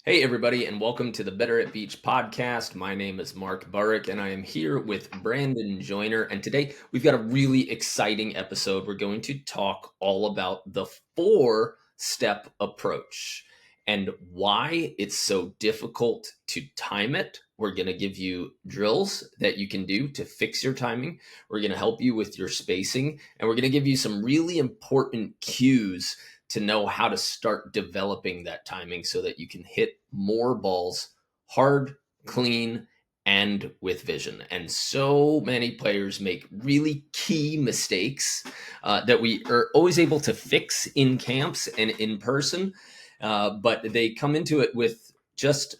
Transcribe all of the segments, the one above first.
Hey, everybody, and welcome to the Better at Beach podcast. My name is Mark Burik, and I am here with Brandon Joyner. And today we've got a really exciting episode. We're going to talk all about the four-step approach and why it's so difficult to time it. We're going to give you drills that you can do to fix your timing. We're going to help you with your spacing, and we're going to give you some really important cues to know how to start developing that timing so that you can hit more balls hard, clean, and with vision. And so many players make really key mistakes that we are always able to fix in camps and in person, but they come into it with just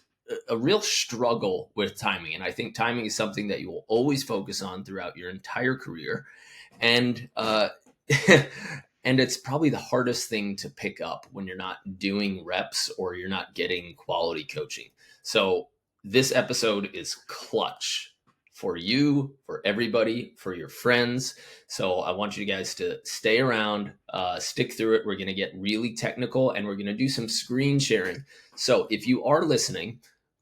a real struggle with timing. And I think timing is something that you will always focus on throughout your entire career. And and it's probably the hardest thing to pick up when you're not doing reps or you're not getting quality coaching. So this episode is clutch for you, for everybody, for your friends. So I want you guys to stay around, stick through it. We're going to get really technical and we're going to do some screen sharing. So if you are listening,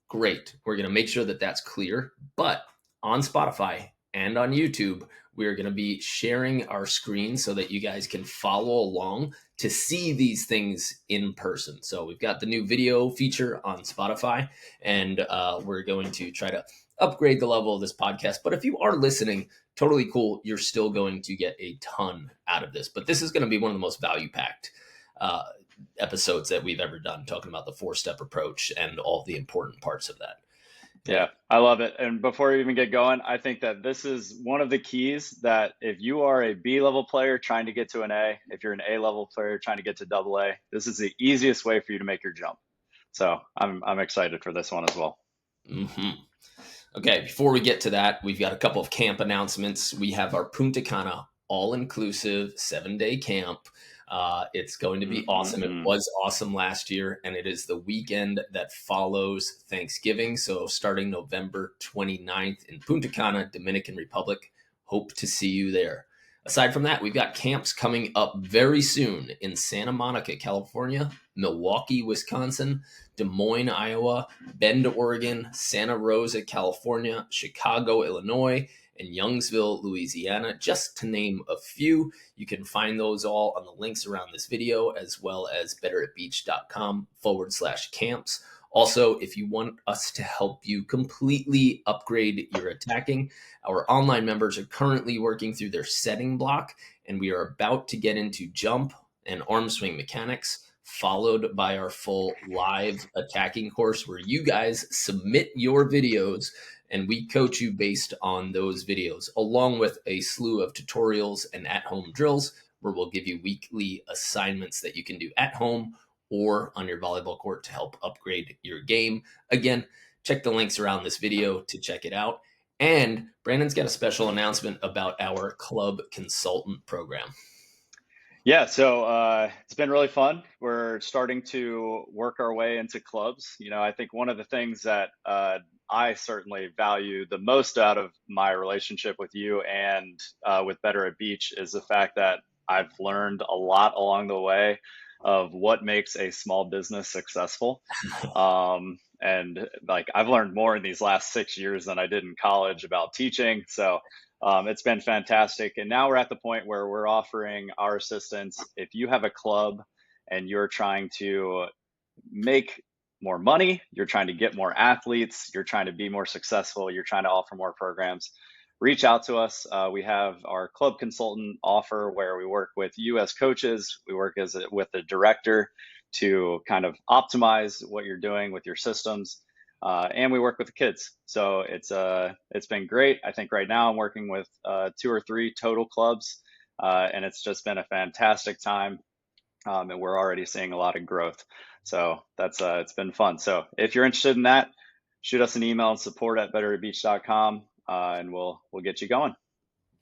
great. We're going to make sure that that's clear. But on Spotify and on YouTube, we're going to be sharing our screen so that you guys can follow along to see these things in person. So we've got the new video feature on Spotify, and we're going to try to upgrade the level of this podcast. But if you are listening, totally cool. You're still going to get a ton out of this. But this is going to be one of the most value-packed episodes that we've ever done, talking about the four-step approach and all the important parts of that. Yeah, I love it. And before we even get going, I think that this is one of the keys that if you are a B level player trying to get to an A, if you're an A level player trying to get to double A, this is the easiest way for you to make your jump. So I'm excited for this one as well. Mm-hmm. Okay, before we get to that, we've got a couple of camp announcements. We have our Punta Cana all-inclusive 7-day camp. It's going to be awesome. It was awesome last year, and it is the weekend that follows Thanksgiving. So starting November 29th in Punta Cana, Dominican Republic. Hope to see you there. Aside from that, we've got camps coming up very soon in Santa Monica, California, Milwaukee, Wisconsin, Des Moines, Iowa, Bend, Oregon, Santa Rosa, California, Chicago, Illinois, and Youngsville, Louisiana, just to name a few. You can find those all on the links around this video, as well as betteratbeach.com/camps. Also, if you want us to help you completely upgrade your attacking, our online members are currently working through their setting block, and we are about to get into jump and arm swing mechanics, followed by our full live attacking course where you guys submit your videos and we coach you based on those videos, along with a slew of tutorials and at-home drills where we'll give you weekly assignments that you can do at home or on your volleyball court to help upgrade your game. Again, check the links around this video to check it out. And Brandon's got a special announcement about our club consultant program. Yeah, so it's been really fun. We're starting to work our way into clubs. I think one of the things that I certainly value the most out of my relationship with you and with Better at Beach is the fact that I've learned a lot along the way of what makes a small business successful. And like I've learned more in these last 6 years than I did in college about teaching. So it's been fantastic. And now we're at the point where we're offering our assistance. If you have a club and you're trying to make more money, you're trying to get more athletes, you're trying to be more successful, you're trying to offer more programs, reach out to us. We have our club consultant offer where we work with you as coaches. We work with a director to kind of optimize what you're doing with your systems. And we work with the kids. So it's been great. I think right now I'm working with 2 or 3 total clubs, and it's just been a fantastic time. And we're already seeing a lot of growth. So that's it's been fun. So if you're interested in that, shoot us an email and support@betteratbeach.com, and we'll get you going.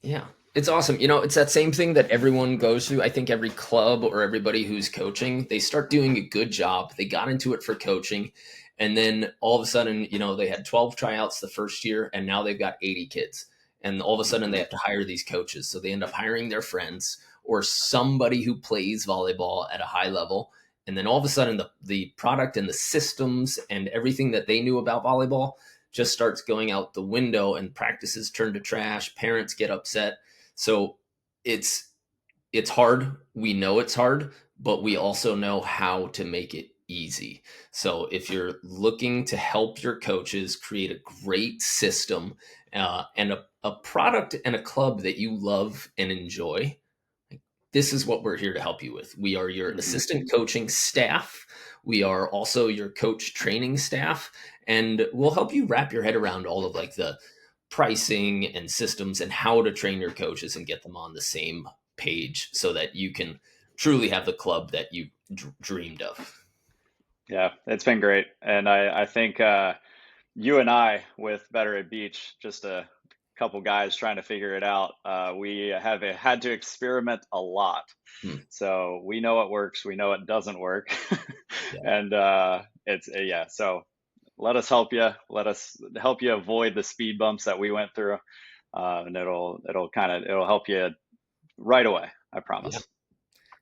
Yeah, it's awesome. It's that same thing that everyone goes through. I think every club or everybody who's coaching, they start doing a good job. They got into it for coaching. And then all of a sudden, they had 12 tryouts the first year and now they've got 80 kids. And all of a sudden they have to hire these coaches. So they end up hiring their friends or somebody who plays volleyball at a high level. And then all of a sudden, the product and the systems and everything that they knew about volleyball just starts going out the window, and practices turn to trash. Parents get upset. So it's it's hard. We know it's hard, but we also know how to make it easy. So if you're looking to help your coaches create a great system, and a product and a club that you love and enjoy, this is what we're here to help you with. We are your Hmm. assistant coaching staff. We are also your coach training staff, and we'll help you wrap your head around all of like the pricing and systems and how to train your coaches and get them on the same page so that you can truly have the club that you dreamed of. Yeah, it's been great. And I think you and I, with Better at Beach, just a couple guys trying to figure it out, we have had to experiment a lot. Hmm. So we know it works, we know it doesn't work. Yeah. And it's, yeah. So let us help you. Let us help you avoid the speed bumps that we went through. And it'll help you right away. I Yeah. promise.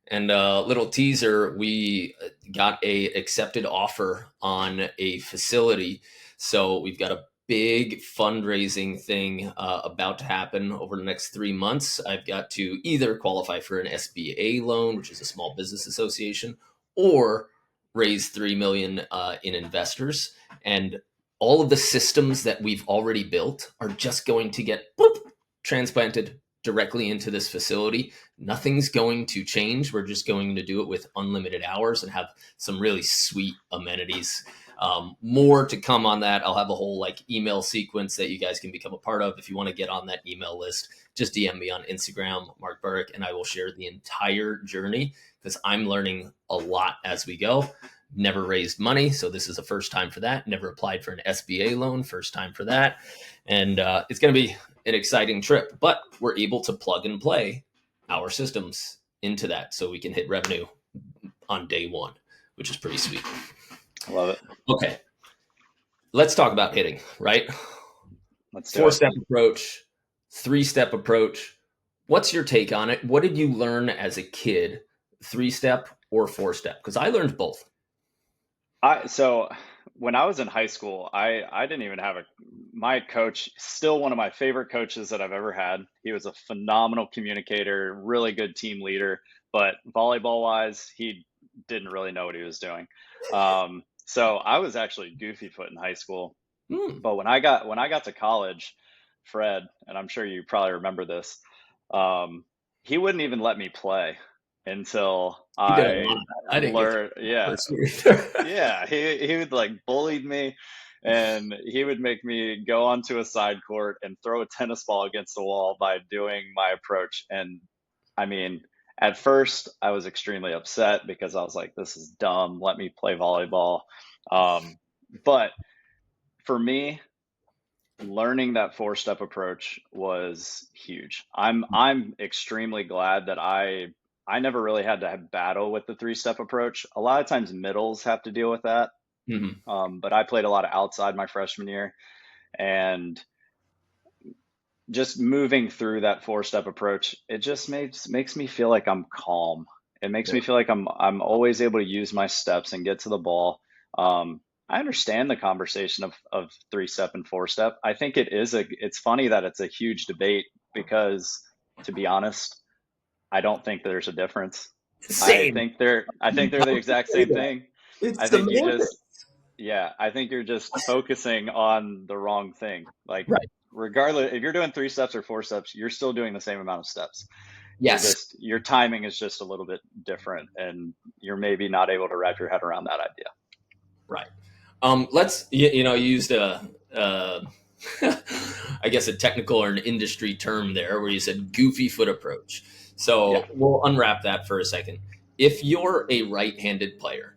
And a little teaser, we got a accepted offer on a facility. So we've got a big fundraising thing about to happen over the next 3 months. I've got to either qualify for an SBA loan, which is a small business association, or raise 3 million in investors. And all of the systems that we've already built are just going to get boop, transplanted directly into this facility. Nothing's going to change. We're just going to do it with unlimited hours and have some really sweet amenities. More to come on that. I'll have a whole like email sequence that you guys can become a part of. If you want to get on that email list, just DM me on Instagram, Mark Burik, and I will share the entire journey because I'm learning a lot as we go. Never raised money, so this is the first time for that. Never applied for an SBA loan, first time for that. And it's going to be an exciting trip, but we're able to plug and play our systems into that so we can hit revenue on day one, which is pretty sweet. I love it. Okay, let's talk about hitting, right? Let's do Four it. step approach, 3 step approach. What's your take on it? What did you learn as a kid, 3 step or 4 step? Because I learned both. So when I was in high school, I didn't even have a my coach, still one of my favorite coaches that I've ever had. He was a phenomenal communicator, really good team leader, but volleyball wise, he didn't really know what he was doing. So I was actually goofy foot in high school, Hmm. but when I got to college, Fred, and I'm sure you probably remember this, um, he wouldn't even let me play until He did a lot I of that. I didn't get learned. Yeah, first year. yeah, he would like bullied me, and he would make me go onto a side court and throw a tennis ball against the wall by doing my approach. And I mean, at first I was extremely upset because I was like, "This is dumb. Let me play volleyball." But for me, learning that four-step approach was huge. I'm extremely glad that I never really had to have battle with the three-step approach. A lot of times middles have to deal with that, Mhm. but I played a lot of outside my freshman year, and just moving through that four-step approach, it just makes me feel like I'm calm. It makes Yeah. me feel like I'm always able to use my steps and get to the ball. I understand the conversation of three-step and four-step. I think it's funny that it's a huge debate because, to be honest, I don't think there's a difference. Same. I think they're the Love to exact say same that. thing. I It's think you just semantics. Yeah, I think you're just focusing on the wrong thing. Like, Right. regardless, if you're doing three steps or four steps, you're still doing the same amount of steps. Yes. Your timing is just a little bit different, and you're maybe not able to wrap your head around that idea. Right. Let's you used a I guess a technical or an industry term there where you said goofy foot approach. Yeah. So we'll unwrap that for a second. If you're a right-handed player,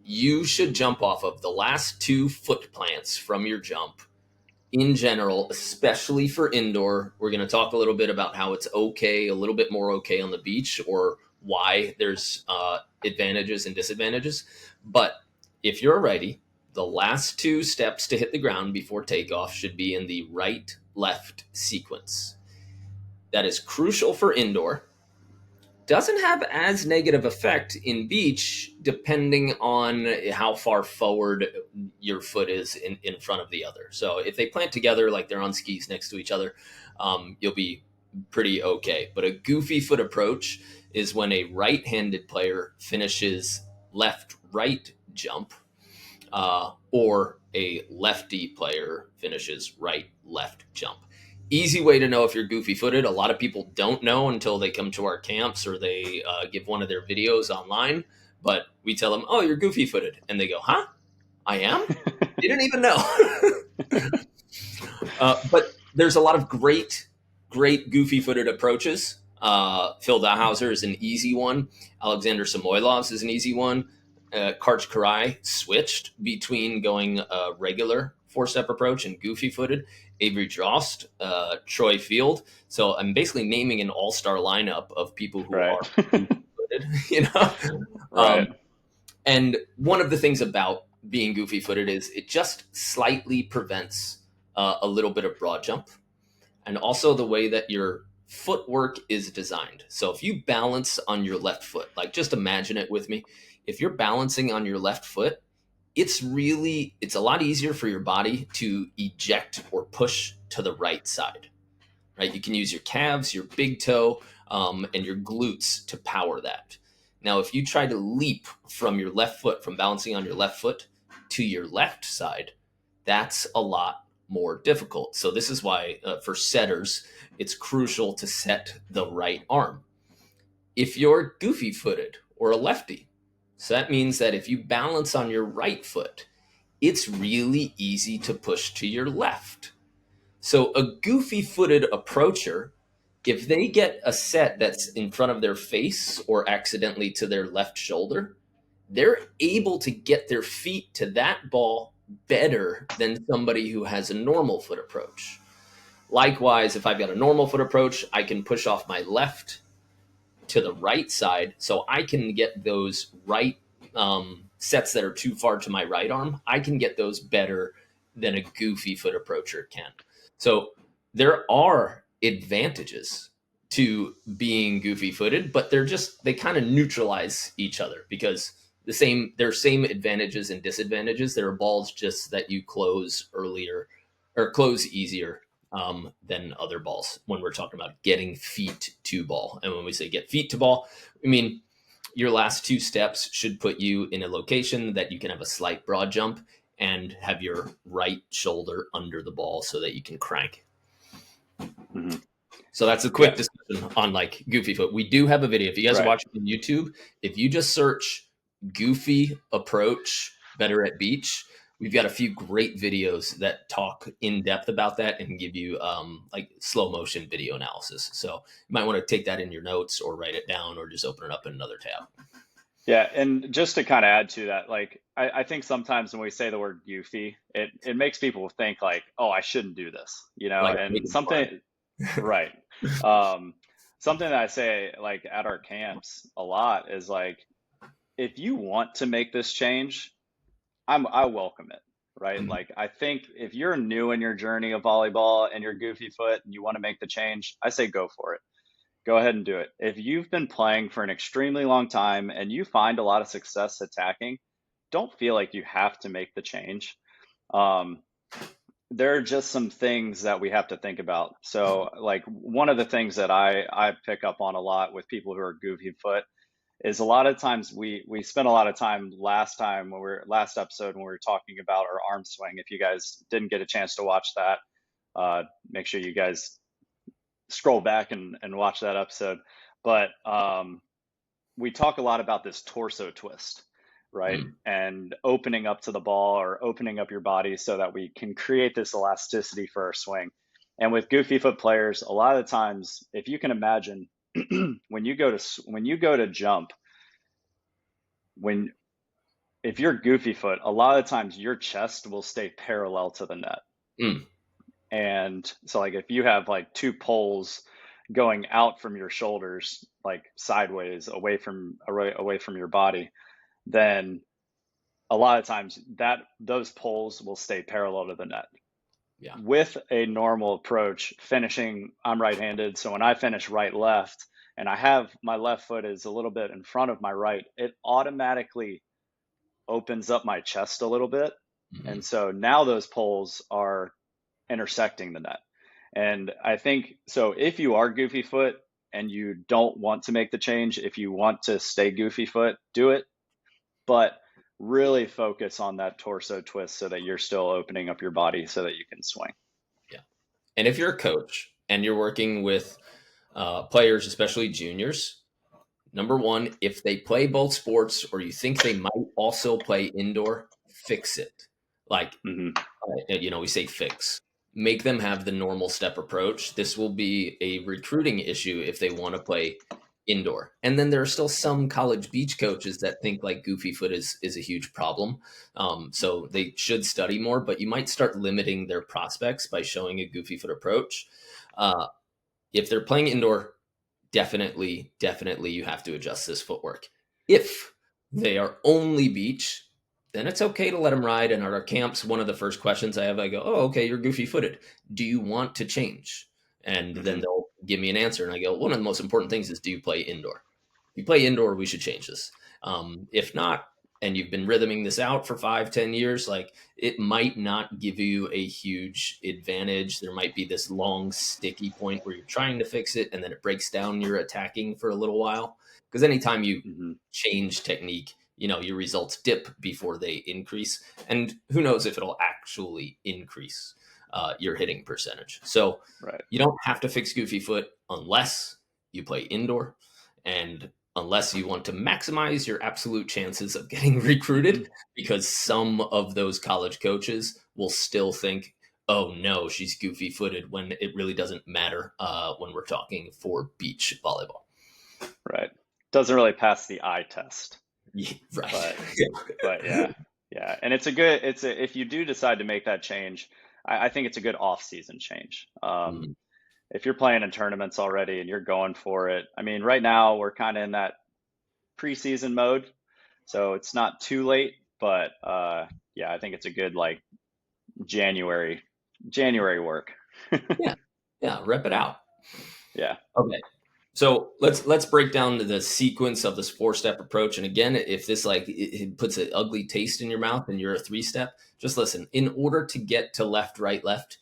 you should jump off of the last two foot plants from your jump in general, especially for indoor. We're going to talk a little bit about how it's okay, a little bit more okay on the beach, or why there's advantages and disadvantages. But if you're a righty, the last two steps to hit the ground before takeoff should be in the right left sequence. That is crucial for indoor doesn't have as negative effect in beach depending on how far forward your foot is in front of the other. So if they plant together like they're on skis next to each other, you'll be pretty okay. But a goofy foot approach is when a right-handed player finishes left-right jump, or a lefty player finishes right-left jump. Easy way to know if you're goofy footed. A lot of people don't know until they come to our camps or they give one of their videos online. But we tell them, "Oh, you're goofy footed," and they go, "Huh? I am? Didn't even know." But there's a lot of great goofy footed approaches. Phil Dahauser is an easy one. Alexander Samoilov's is an easy one. Karch Karai switched between going a regular four-step approach and goofy footed. Avery Drost, Troy Field. So I'm basically naming an all-star lineup of people who Right. are goofy footed, you know? Right. And one of the things about being goofy footed is it just slightly prevents a little bit of broad jump, and also the way that your footwork is designed. So if you balance on your left foot, like just imagine it with me. If you're balancing on your left foot, it's a lot easier for your body to eject or push to the right side, right? You can use your calves, your big toe, and your glutes to power that. Now, if you try to leap from your left foot, from balancing on your left foot to your left side, that's a lot more difficult. So this is why for setters, it's crucial to set the right arm. If you're goofy footed or a lefty, so that means that if you balance on your right foot, it's really easy to push to your left. So a goofy footed approacher, if they get a set that's in front of their face or accidentally to their left shoulder, they're able to get their feet to that ball better than somebody who has a normal foot approach. Likewise, if I've got a normal foot approach, I can push off my left to the right side, so I can get those right sets that are too far to my right arm. I can get those better than a goofy foot approacher can. So there are advantages to being goofy footed, but they kind of neutralize each other because there's same advantages and disadvantages. There are balls just that you close earlier or close easier than other balls when we're talking about getting feet to ball. And when we say get feet to ball, I mean your last two steps should put you in a location that you can have a slight broad jump and have your right shoulder under the ball so that you can crank. Mm-hmm. So that's a quick discussion on like goofy foot. We do have a video. If you guys are watching on YouTube, if you just search goofy approach better at beach, we've got a few great videos that talk in depth about that and give you like slow motion video analysis. So you might want to take that in your notes or write it down or just open it up in another tab. Yeah, and just to kind of add to that, like I think sometimes when we say the word goofy, it makes people think like, oh, I shouldn't do this, Like and something, right. Something that I say like at our camps a lot is like, if you want to make this change, I welcome it, right? Mhm. Like I think if you're new in your journey of volleyball and you're goofy foot and you want to make the change, I say go for it. Go ahead and do it. If you've been playing for an extremely long time and you find a lot of success attacking, don't feel like you have to make the change. Um, there are just some things that we have to think about. So, like one of the things that I pick up on a lot with people who are goofy foot is a lot of times we spent a lot of time last episode when we were talking about our arm swing. If you guys didn't get a chance to watch that, make sure you guys scroll back and watch that episode. But we talk a lot about this torso twist, right? Mm. And opening up to the ball or opening up your body so that we can create this elasticity for our swing. And with goofy foot players, a lot of the times, if you can imagine, when you go to jump, when if you're goofy foot, a lot of times your chest will stay parallel to the net. Mm. And so like if you have like two poles going out from your shoulders, like sideways away from your body, then a lot of times that those poles will stay parallel to the net. Yeah. With a normal approach, finishing, I'm right-handed, so when I finish right left and I have my left foot is a little bit in front of my right, it automatically opens up my chest a little bit. Mhm. And so now those poles are intersecting the net. And I think so if you are goofy foot and you don't want to make the change, if you want to stay goofy foot, do it. But really focus on that torso twist so that you're still opening up your body so that you can swing. Yeah. And if you're a coach and you're working with players, especially juniors, number one, if they play both sports or you think they might also play indoor, fix it. Like, Hmm. we say fix. Make them have the normal step approach. This will be a recruiting issue if they want to play indoor. And then there are still some college beach coaches that think like goofy foot is a huge problem. So they should study more, but you might start limiting their prospects by showing a goofy foot approach. Uh, if they're playing indoor, definitely you have to adjust this footwork. If they are only beach, then it's okay to let them ride. And at our camps, one of the first questions I have, I go, "Oh, okay, you're goofy footed. Do you want to change?" And then Hmm. they'll give me an answer. And I go, "One of the most important things is, do you play indoor? If you play indoor, we should change this. If not, and you've been rhythming this out for 5, 10 years, like it might not give you a huge advantage. There might be this long sticky point where you're trying to fix it and then it breaks down your attacking for a little while. Because anytime you Hmm. change technique, your results dip before they increase. And who knows if it'll actually increase your hitting percentage. So Right. you don't have to fix goofy foot unless you play indoor and unless you want to maximize your absolute chances of getting Hmm. recruited, because some of those college coaches will still think, oh no, she's goofy footed, when it really doesn't matter when we're talking for beach volleyball. Right. Doesn't really pass the eye test, Yeah, right. but yeah, yeah. And if you do decide to make that change, I think it's a good off-season change. Mm, If you're playing in tournaments already and you're going for it, I mean, right now we're kind of in that preseason mode, so it's not too late. But yeah, I think it's a good like January January work. yeah, yeah, rep it out. Yeah. Okay. So let's break down the sequence of this 4-step approach. And again, if this it puts an ugly taste in your mouth and you're a 3-step, just listen. In order to get to left, right, left,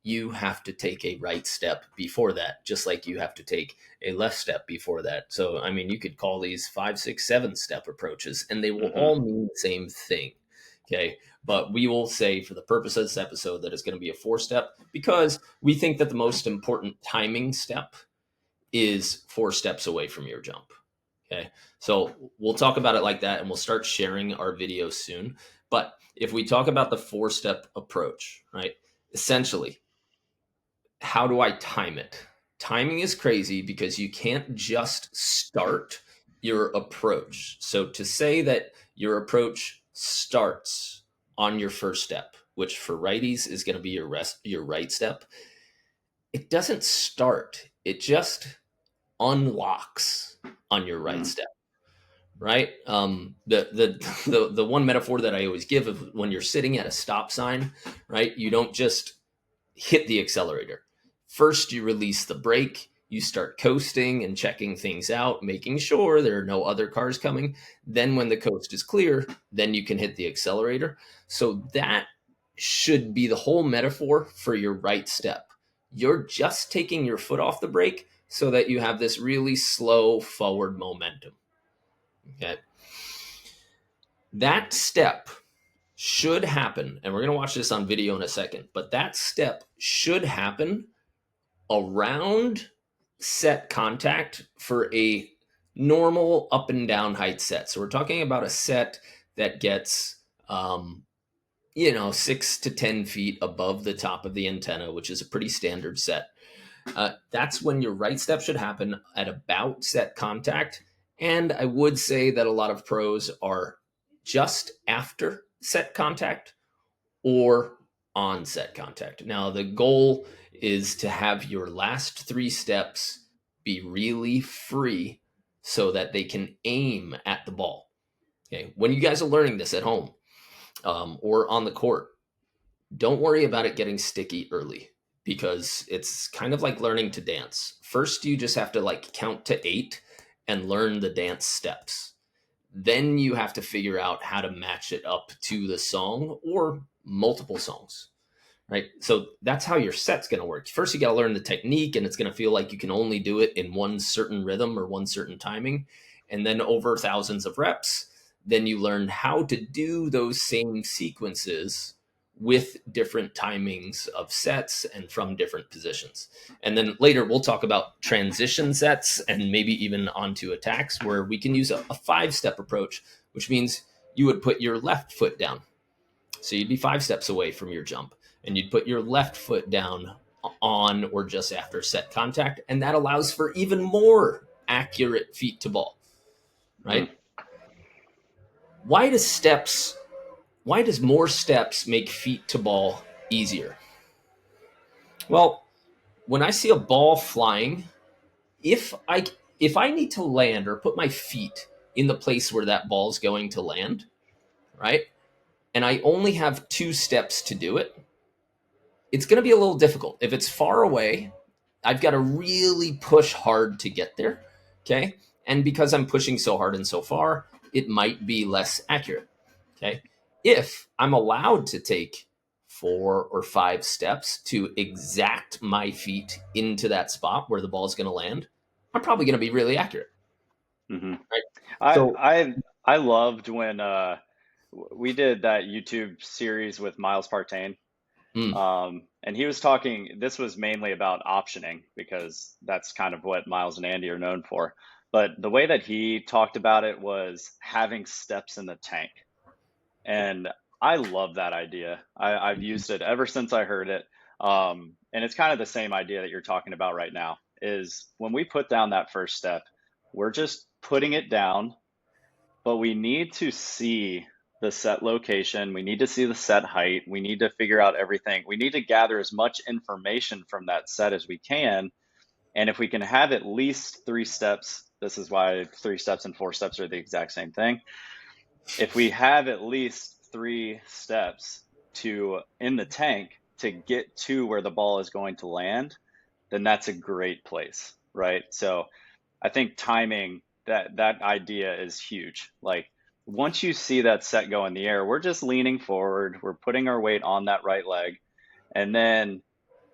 you have to take a right step before that, just like you have to take a left step before that. So I mean, you could call these 5, 6, 7-step approaches, and they will Hmm. all mean the same thing. Okay. But we will say, for the purpose of this episode, that it's going to be a 4-step because we think that the most important timing step is 4 steps away from your jump. Okay. So we'll talk about it like that and we'll start sharing our videos soon. But if we talk about the 4-step approach, right? Essentially, how do I time it? Timing is crazy because you can't just start your approach. So to say that your approach starts on your first step, which for righties is going to be your right step, it doesn't start. It just unlocks on your right Hmm. step, right? The one metaphor that I always give of when you're sitting at a stop sign, right? You don't just hit the accelerator. First, you release the brake. You start coasting and checking things out, making sure there are no other cars coming. Then, when the coast is clear, then you can hit the accelerator. So that should be the whole metaphor for your right step. You're just taking your foot off the brake so that you have this really slow forward momentum. Okay. That step should happen, and we're going to watch this on video in a second, but that step should happen around set contact for a normal up and down height set. So we're talking about a set that gets, 6 to 10 feet above the top of the antenna, which is a pretty standard set. That's when your right step should happen at about set contact. And I would say that a lot of pros are just after set contact or on set contact. Now, the goal is to have your last 3 steps be really free so that they can aim at the ball. Okay. When you guys are learning this at home or on the court, don't worry about it getting sticky early. because it's kind of like learning to dance. First, you just have to like count to 8 and learn the dance steps. Then you have to figure out how to match it up to the song or multiple songs, right? So that's how your set's going to work. First, you got to learn the technique, and it's going to feel like you can only do it in one certain rhythm or one certain timing. And then over thousands of reps, then you learn how to do those same sequences with different timings of sets and from different positions. And then later we'll talk about transition sets and maybe even onto attacks where we can use a 5-step approach, which means you would put your left foot down. So you'd be 5 steps away from your jump, and you'd put your left foot down on or just after set contact. And that allows for even more accurate feet to ball, Mm. right? Why does more steps make feet to ball easier? Well, when I see a ball flying, if I if I need to land or put my feet in the place where that ball is going to land, right? And I only have 2 steps to do it, it's going to be a little difficult. If it's far away, I've got to really push hard to get there. Okay. And because I'm pushing so hard and so far, it might be less accurate. Okay. If I'm allowed to take 4 or 5 steps to exact my feet into that spot where the ball is going to land, I'm probably going to be really accurate. Hmm. Right. I So, I I loved when we did that YouTube series with Miles Partain. mm, And he was talking, this was mainly about optioning because that's kind of what Miles and Andy are known for. But the way that he talked about it was having steps in the tank. And I love that idea. I've used it ever since I heard it. And it's kind of the same idea that you're talking about right now is when we put down that first step, we're just putting it down, but we need to see the set location. We need to see the set height. We need to figure out everything. We need to gather as much information from that set as we can. And if we can have at least 3 steps, this is why 3 steps and 4 steps are the exact same thing. If we have at least 3 steps to in the tank to get to where the ball is going to land, then that's a great place, right? So I think timing, that idea is huge. Like once you see that set go in the air, we're just leaning forward, we're putting our weight on that right leg, and then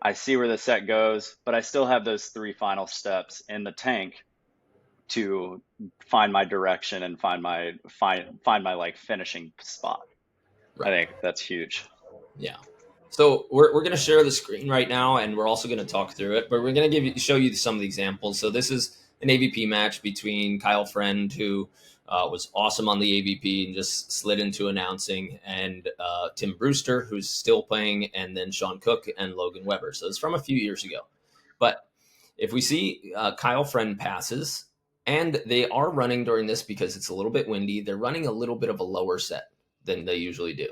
I see where the set goes, but I still have those 3 final steps in the tank to find my direction and find my like finishing spot. I right. think that's huge. Yeah. So we're going to share the screen right now, and we're also going to talk through it. But we're going to show you some of the examples. So this is an AVP match between Kyle Friend, who was awesome on the AVP and just slid into announcing, and Tim Brewster, who's still playing, and then Sean Cook and Logan Weber. So it's from a few years ago. But if we see Kyle Friend passes, and they are running during this because it's a little bit windy, they're running a little bit of a lower set than they usually do.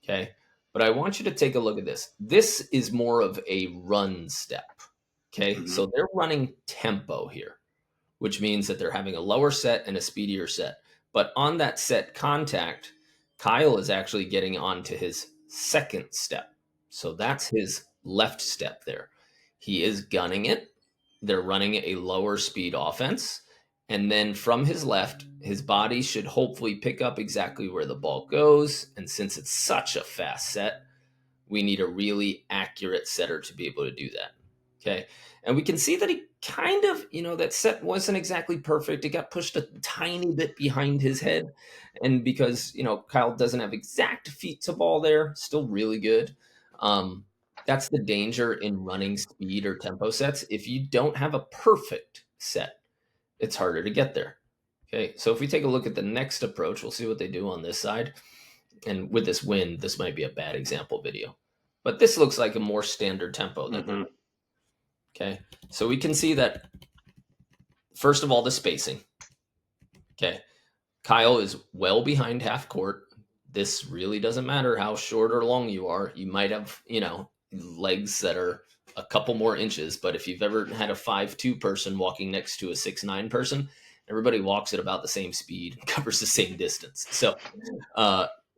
Okay. But I want you to take a look at this. This is more of a run step. Okay. Hmm. So they're running tempo here, which means that they're having a lower set and a speedier set. But on that set contact, Kyle is actually getting onto his second step. So that's his left step there. He is gunning it. They're running a lower speed offense. And then from his left, his body should hopefully pick up exactly where the ball goes. And since it's such a fast set, we need a really accurate setter to be able to do that. Okay. And we can see that he kind of, that set wasn't exactly perfect. It got pushed a tiny bit behind his head. And because, Kyle doesn't have exact feet to ball there, still really good. That's the danger in running speed or tempo sets. If you don't have a perfect set, it's harder to get there. Okay. So if we take a look at the next approach, we'll see what they do on this side. And with this wind, this might be a bad example video. But this looks like a more standard tempo that they're Hmm. okay. So we can see that first of all, the spacing. Okay. Kyle is well behind half court. This really doesn't matter how short or long you are. You might have, legs that are a couple more inches, but if you've ever had a 5'2" person walking next to a 6'9" person, everybody walks at about the same speed, covers the same distance. So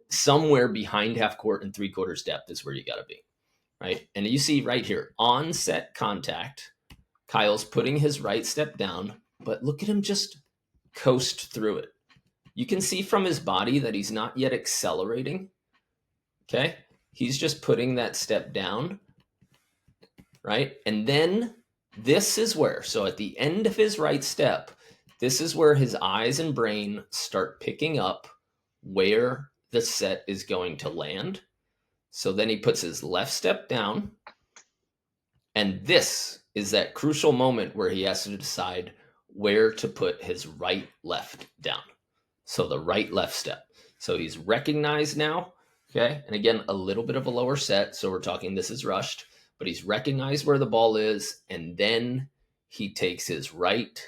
somewhere behind half court and 3/4 depth is where you got to be. right? And you see right here, on set contact, Kyle's putting his right step down, but look at him just coast through it. You can see from his body that he's not yet accelerating. Okay. He's just putting that step down, right? And then this is where, so at the end of his right step, this is where his eyes and brain start picking up where the set is going to land. So then he puts his left step down. And this is that crucial moment where he has to decide where to put his right left down. So the right left step. So he's recognized now. Okay. And again, a little bit of a lower set. So we're talking this is rushed, but he's recognized where the ball is. And then he takes his right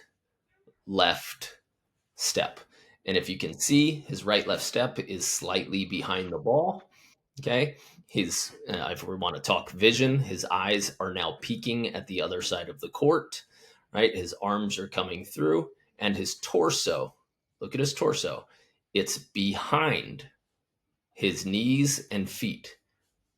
left step. And if you can see, his right left step is slightly behind the ball. Okay. His, if we want to talk vision, his eyes are now peeking at the other side of the court, right? His arms are coming through, and his torso, look at his torso, it's behind his knees and feet.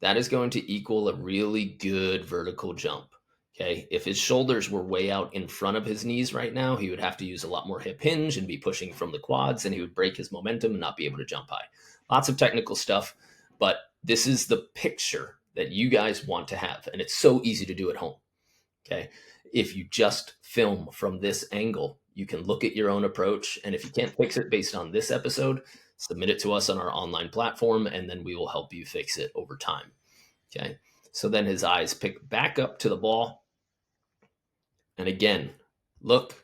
That is going to equal a really good vertical jump. Okay. If his shoulders were way out in front of his knees right now, he would have to use a lot more hip hinge and be pushing from the quads, and he would break his momentum and not be able to jump high. Lots of technical stuff, but this is the picture that you guys want to have. And it's so easy to do at home. Okay. If you just film from this angle, you can look at your own approach. And if you can't fix it based on this episode, submit it to us on our online platform, and then we will help you fix it over time. Okay. So then his eyes pick back up to the ball. And again, look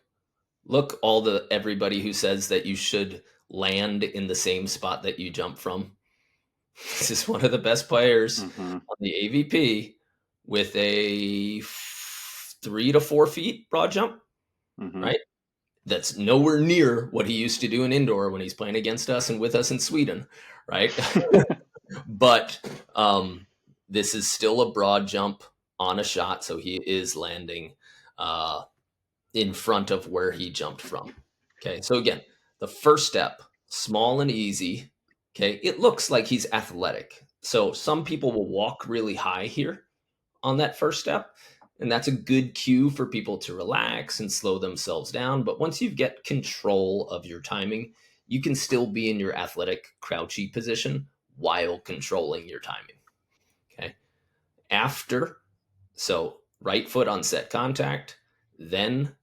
everybody who says that you should land in the same spot that you jump from. This is one of the best players on the AVP with a 3 to 4 feet broad jump, right? That's nowhere near what he used to do in indoor when he's playing against us and with us in Sweden, right? But this is still a broad jump on a shot, so he is landing in front of where he jumped from. Okay, so again, the first step, small and easy. Okay, it looks like he's athletic. So some people will walk really high here on that first step, and that's a good cue for people to relax and slow themselves down. But once you get control of your timing, you can still be in your athletic crouchy position while controlling your timing. Okay. After, so right foot on set contact, then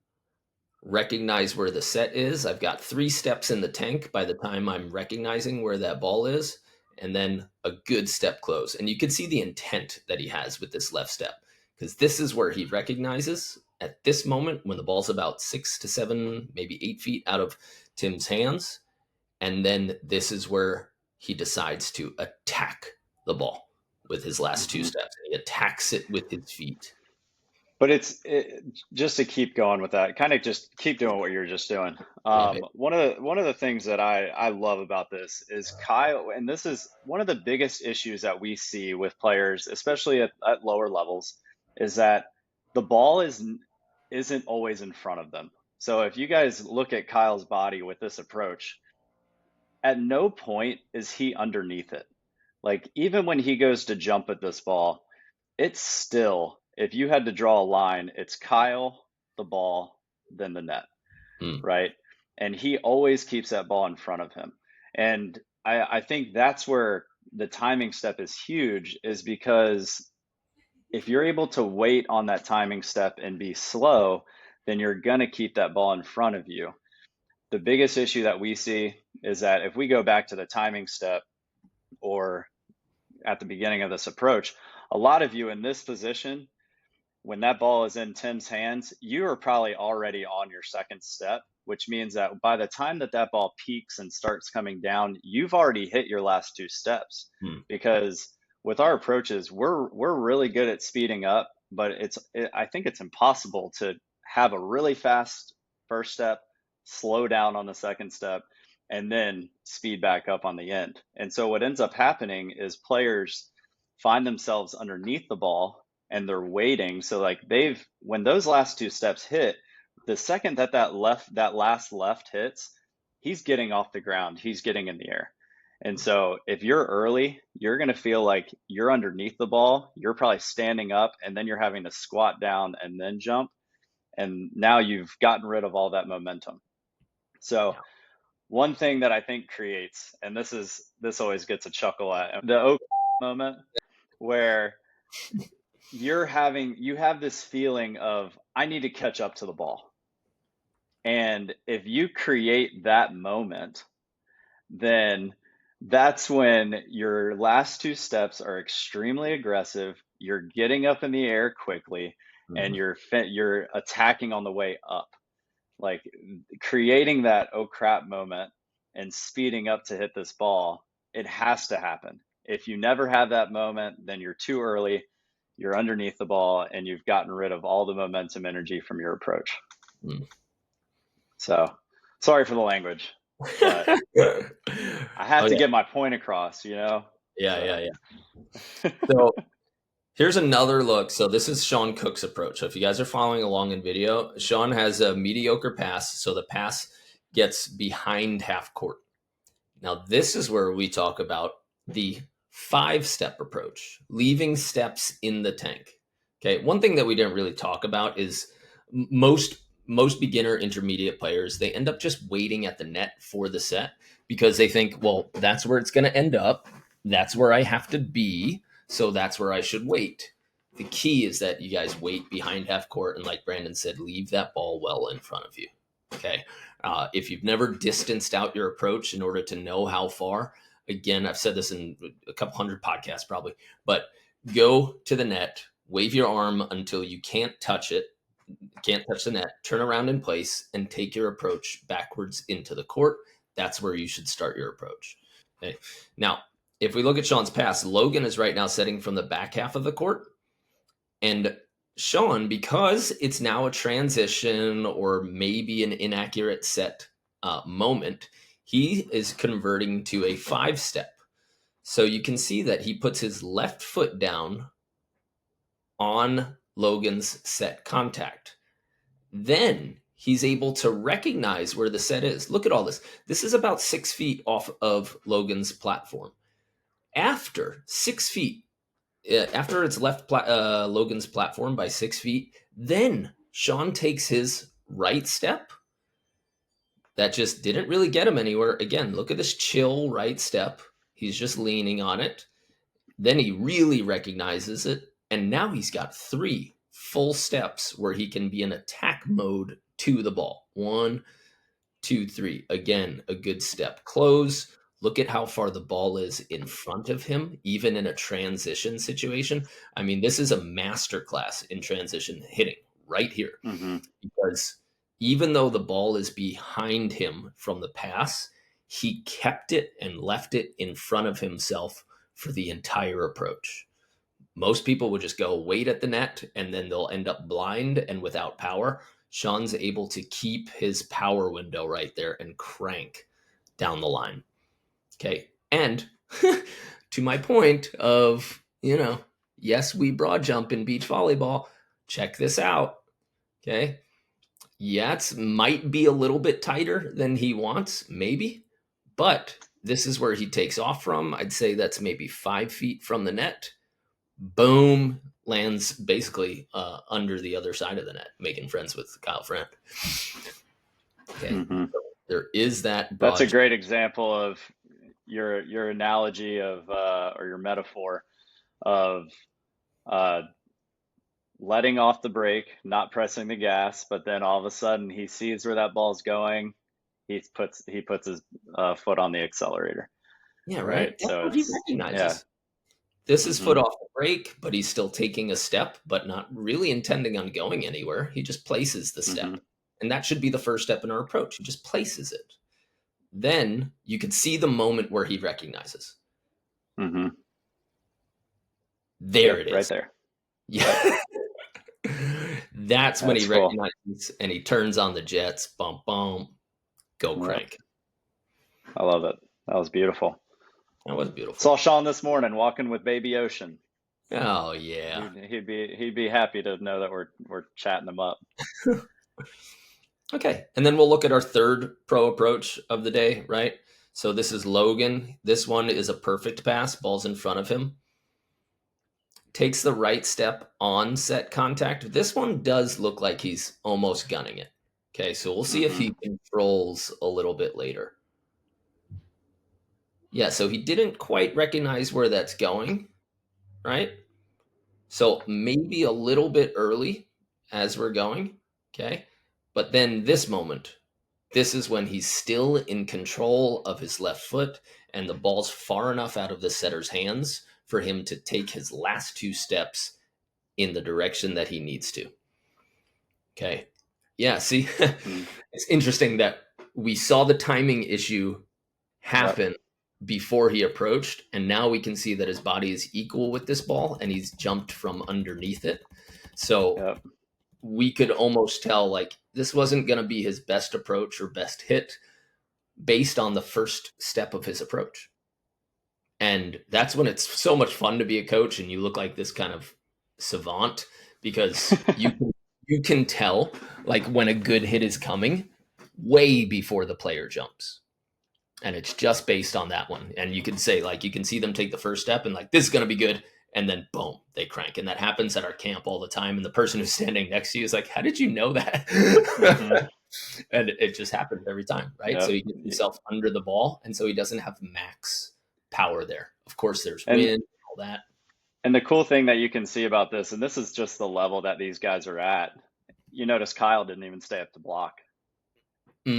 recognize where the set is. I've got 3 steps in the tank by the time I'm recognizing where that ball is, and then a good step close. And you can see the intent that he has with this left step, because this is where he recognizes at this moment when the ball's about 6 to 7, maybe 8 feet out of Tim's hands. And then this is where he decides to attack the ball with his last 2 steps. He attacks it with his feet. But just to keep going with that, kind of just keep doing what you're just doing. One of the things that I love about this is Kyle, and this is one of the biggest issues that we see with players, especially at lower levels, is that the ball isn't always in front of them. So if you guys look at Kyle's body with this approach, at no point is he underneath it. Like even when he goes to jump at this ball, it's still, if you had to draw a line, it's Kyle, the ball, then the net, right? And he always keeps that ball in front of him. And I think that's where the timing step is huge, is because if you're able to wait on that timing step and be slow, then you're going to keep that ball in front of you. The biggest issue that we see is that if we go back to the timing step or at the beginning of this approach, a lot of you in this position, when that ball is in Tim's hands, you are probably already on your second step, which means that by the time that that ball peaks and starts coming down, you've already hit your last 2 steps. Because with our approaches, we're really good at speeding up, but I think it's impossible to have a really fast first step, slow down on the second step, and then speed back up on the end. And so what ends up happening is players find themselves underneath the ball and they're waiting. So like when those last 2 steps hit, the second that last left hits, he's getting off the ground, he's getting in the air. And so if you're early, you're going to feel like you're underneath the ball. You're probably standing up and then you're having to squat down and then jump. And now you've gotten rid of all that momentum. So Yeah. one thing that I think creates, and this always gets a chuckle at the oh moment where you have this feeling of I need to catch up to the ball. And if you create that moment, then that's when your last two steps are extremely aggressive. You're getting up in the air quickly and Mhm. you're attacking on the way up. Like creating that oh crap moment and speeding up to hit this ball, it has to happen. If you never have that moment, then you're too early, you're underneath the ball, and you've gotten rid of all the momentum energy from your approach. Mm. So sorry for the language, but I Oh had to yeah. get my point across, you know? Yeah, So yeah, yeah. So here's another look. So this is Sean Cook's approach. So if you guys are following along in video, Sean has a mediocre pass. So the pass gets behind half court. Now this is where we talk about the 5-step approach, leaving steps in the tank. Okay. One thing that we didn't really talk about is most beginner intermediate players, they end up just waiting at the net for the set because they think, well, that's where it's going to end up. That's where I have to be. So that's where I should wait. The key is that you guys wait behind half court. And like Brandon said, leave that ball well in front of you. Okay. If you've never distanced out your approach in order to know how far, again, I've said this in a couple hundred podcasts probably, but go to the net, wave your arm until you can't touch it, can't touch the net, turn around in place, and take your approach backwards into the court. That's where you should start your approach. Okay. Now, if we look at Sean's pass, Logan is right now setting from the back half of the court. And Sean, because it's now a transition or maybe an inaccurate set moment, he is converting to a 5-step. So you can see that he puts his left foot down on Logan's set contact. Then he's able to recognize where the set is. Look at all this. This is about 6 feet off of Logan's platform. After 6 feet, after it's left Logan's platform by 6 feet, then Sean takes his right step. That just didn't really get him anywhere. Again, look at this chill right step. He's just leaning on it. Then he really recognizes it. And now he's got 3 full steps where he can be in attack mode to the ball. 1, 2, 3. Again, a good step. Close. Look at how far the ball is in front of him, even in a transition situation. I mean, this is a masterclass in transition hitting right here. mm-hmm. Because even though the ball is behind him from the pass, he kept it and left it in front of himself for the entire approach. Most people would just go wait at the net and then they'll end up blind and without power. Sean's able to keep his power window right there and crank down the line. Okay. And to my point of, yes, we broad jump in beach volleyball. Check this out. Okay. Yeah, it might be a little bit tighter than he wants, maybe, but this is where he takes off from. I'd say that's maybe 5 feet from the net. Boom, lands basically under the other side of the net, making friends with Kyle Friend. Okay, Mm-hmm. so there is that That's a broad. great example of your analogy of or your metaphor of letting off the brake, not pressing the gas, but then all of a sudden he sees where that ball's going. He puts his foot on the accelerator, Yeah, right? right. That's So what he it's yeah. recognizes. This is Mm-hmm. foot off the brake, but he's still taking a step, but not really intending on going anywhere. He just places the Mm-hmm. step. And that should be the first step in our approach. He just places it. Then you can see the moment where he recognizes. Mm-hmm. There Yep, it right is. there. Yeah. That's when he That's cool. recognizes and he turns on the jets. Bump, bump, go Yep, crank. I love it. That was beautiful. That was beautiful. Saw Sean this morning walking with Baby Ocean. Oh, yeah. He'd be happy to know that we're chatting him up. Okay. And then we'll look at our third pro approach of the day, right? So this is Logan. This one is a perfect pass. Ball's in front of him. Takes the right step on set contact. This one does look like he's almost gunning it. Okay, so we'll see if Mm-hmm. he controls a little bit later. Yeah, so he didn't quite recognize where that's going, right? So maybe a little bit early as we're going, okay? But then this moment, this is when he's still in control of his left foot and the ball's far enough out of the setter's hands for him to take his last two steps in the direction that he needs to. Okay. Yeah, see, Mm. it's interesting that we saw the timing issue Yep. happen before he approached, and now we can see that his body is equal with this ball and he's jumped from underneath it. So Yep. we could almost tell like this wasn't going to be his best approach or best hit based on the first step of his approach. And that's when it's so much fun to be a coach and you look like this kind of savant because you can tell like when a good hit is coming way before the player jumps. And it's just based on that one. And you can say like you can see them take the first step and like this is going to be good and then boom, they crank. And that happens at our camp all the time and the person who's standing next to you is like, "How did you know that?" Mm-hmm. And it just happens every time, right? So Yep. he gets himself under the ball and so he doesn't have max power there. Of course there's And wind, all that. and the cool thing that you can see about this, and this is just the level that these guys are at, you notice Kyle didn't even stay up to block, right?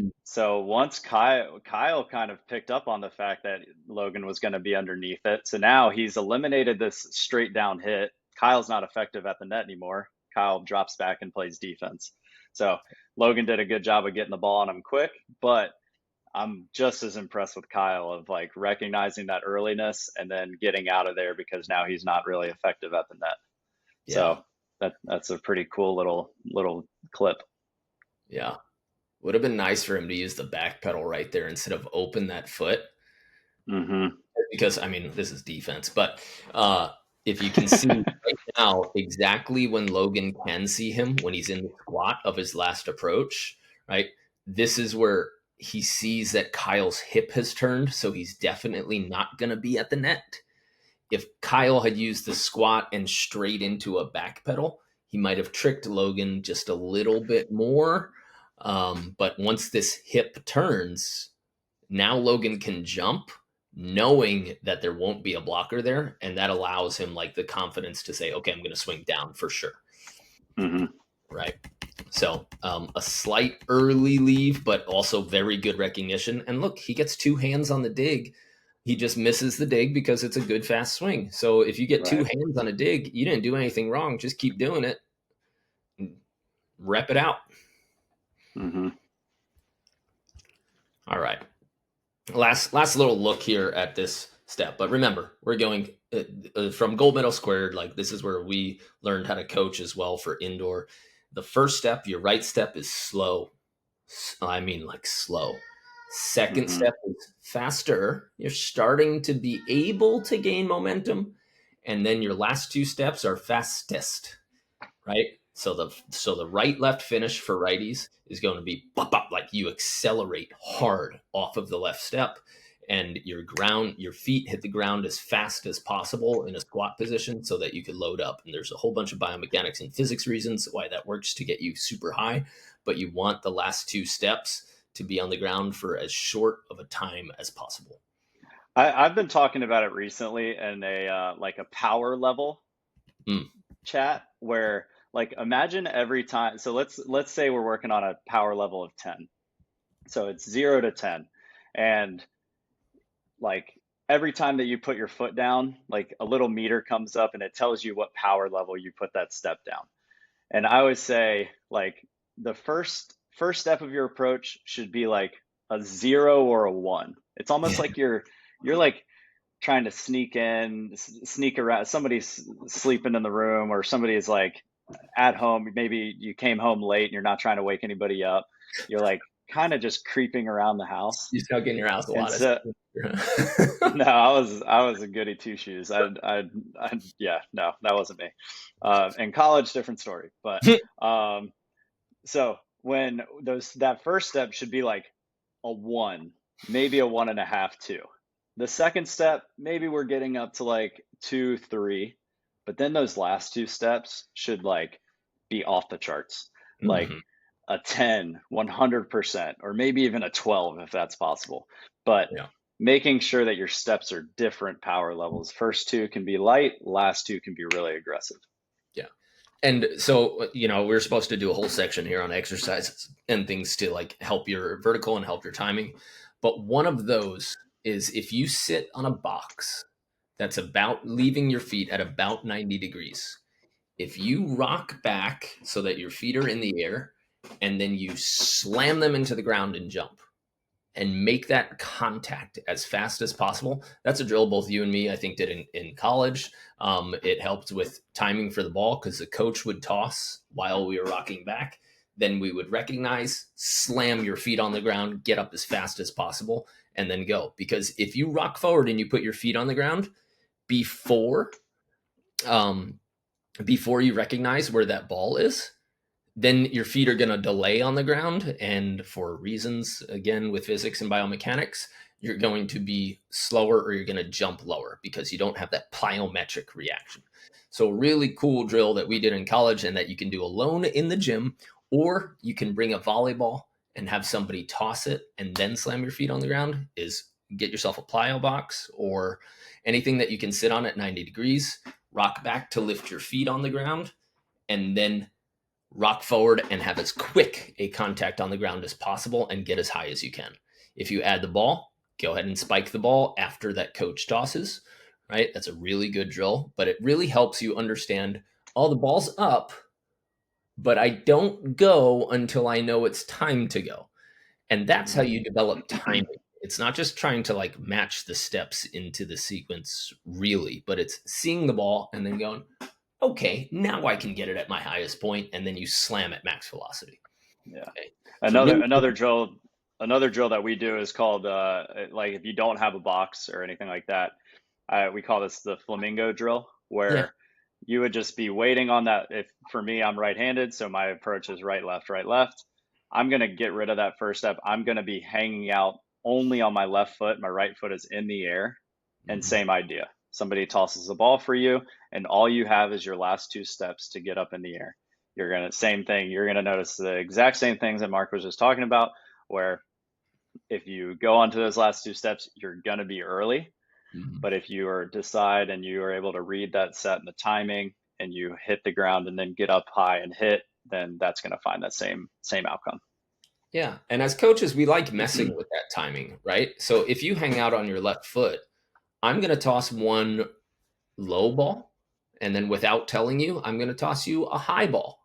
Mm, So once Kyle kind of picked up on the fact that Logan was going to be underneath it, so now he's eliminated this straight down hit. Kyle's not effective at the net anymore. Kyle drops back and plays defense. So Logan did a good job of getting the ball on him quick, but I'm just as impressed with Kyle of like recognizing that earliness and then getting out of there because now he's not really effective at the net. yeah, So that's a pretty cool little clip. yeah. Would have been nice for him to use the back pedal right there instead of open that foot. Mm-hmm. Because I mean, this is defense, but if you can see right now exactly when Logan can see him when he's in the squat of his last approach, right? This is where he sees that Kyle's hip has turned, so he's definitely not going to be at the net. If Kyle had used the squat and straight into a back pedal, he might have tricked Logan just a little bit more. But once this hip turns, now Logan can jump knowing that there won't be a blocker there. And that allows him like the confidence to say, okay, I'm going to swing down for sure. Mm-hmm. Right. So a slight early leave, but also very good recognition. And look, he gets two hands on the dig. He just misses the dig because it's a good fast swing. So if you get two Right. hands on a dig, you didn't do anything wrong. Just keep doing it. Rep it out. Mm-hmm. All right. Last little look here at this step, but remember we're going from gold medal squared. Like this is where we learned how to coach as well for indoor. The first step, your right step, is slow. I mean like slow. Second Mm-hmm. step is faster. You're starting to be able to gain momentum, and then your last two steps are fastest, right? So the right left finish for righties is going to be bop, bop, like you accelerate hard off of the left step and your feet hit the ground as fast as possible in a squat position so that you can load up. And there's a whole bunch of biomechanics and physics reasons why that works to get you super high, but you want the last two steps to be on the ground for as short of a time as possible. I've been talking about it recently in a like a power level Mm. chat where like imagine every time. So let's say we're working on a power level of 10. So it's 0 to 10, and like every time that you put your foot down, like a little meter comes up and it tells you what power level you put that step down. And I always say like the first step of your approach should be like a 0 or a 1. It's almost like you're like trying to sneak around. Somebody's sleeping in the room, or somebody is like at home. Maybe you came home late and you're not trying to wake anybody up. You're like kind of just creeping around the house. You stuck in your house a And lot. so no, I was a goody two shoes. Yeah, no, that wasn't me. In college, different story. But so when that first step should be like a 1, maybe a 1.5, 2. The second step, maybe we're getting up to like 2, 3, but then those last two steps should like be off the charts, like Mhm. a 10, 100%, or maybe even a 12 if that's possible. But Yeah. making sure that your steps are different power levels. First two can be light, last two can be really aggressive. Yeah. And so, we're supposed to do a whole section here on exercises and things to like help your vertical and help your timing. But one of those is if you sit on a box that's about leaving your feet at about 90 degrees. If you rock back so that your feet are in the air and then you slam them into the ground and jump, and make that contact as fast as possible. That's a drill both you and me, I think, did in college. It helped with timing for the ball because the coach would toss while we were rocking back. Then we would recognize, slam your feet on the ground, get up as fast as possible, and then go. Because if you rock forward and you put your feet on the ground before um, before you recognize where that ball is, then your feet are going to delay on the ground. And for reasons, again, with physics and biomechanics, you're going to be slower or you're going to jump lower because you don't have that plyometric reaction. So, a really cool drill that we did in college and that you can do alone in the gym, or you can bring a volleyball and have somebody toss it and then slam your feet on the ground is get yourself a plyo box or anything that you can sit on at 90 degrees, rock back to lift your feet on the ground, and then rock forward and have as quick a contact on the ground as possible and get as high as you can. If you add the ball, go ahead and spike the ball after that coach tosses, right? That's a really good drill, but it really helps you understand, oh, the ball's up, but I don't go until I know it's time to go. And that's how Mhm. you develop timing. It's not just trying to like match the steps into the sequence really, but it's seeing the ball and then going, okay, now I can get it at my highest point, and then you slam at max velocity. Yeah. Okay, so Another really, another drill another drill that we do is called like if you don't have a box or anything like that, we call this the flamingo drill, yeah, where you would just be waiting on that. If for me, I'm right-handed, so my approach is right, left, right, left. I'm gonna get rid of that first step. I'm gonna be hanging out only on my left foot. My right foot is in the air, and mhm, same idea. Somebody tosses the ball for you, and all you have is your last two steps to get up in the air. You're gonna same thing. You're gonna notice the exact same things that Mark was just talking about, where if you go onto those last two steps, you're gonna be early. mhm. But if you are decide and you are able to read that set and the timing, and you hit the ground and then get up high and hit, then that's gonna find that same outcome. Yeah, and as coaches, we like messing with that timing, right? So if you hang out on your left foot, I'm going to toss one low ball, and then without telling you, I'm going to toss you a high ball,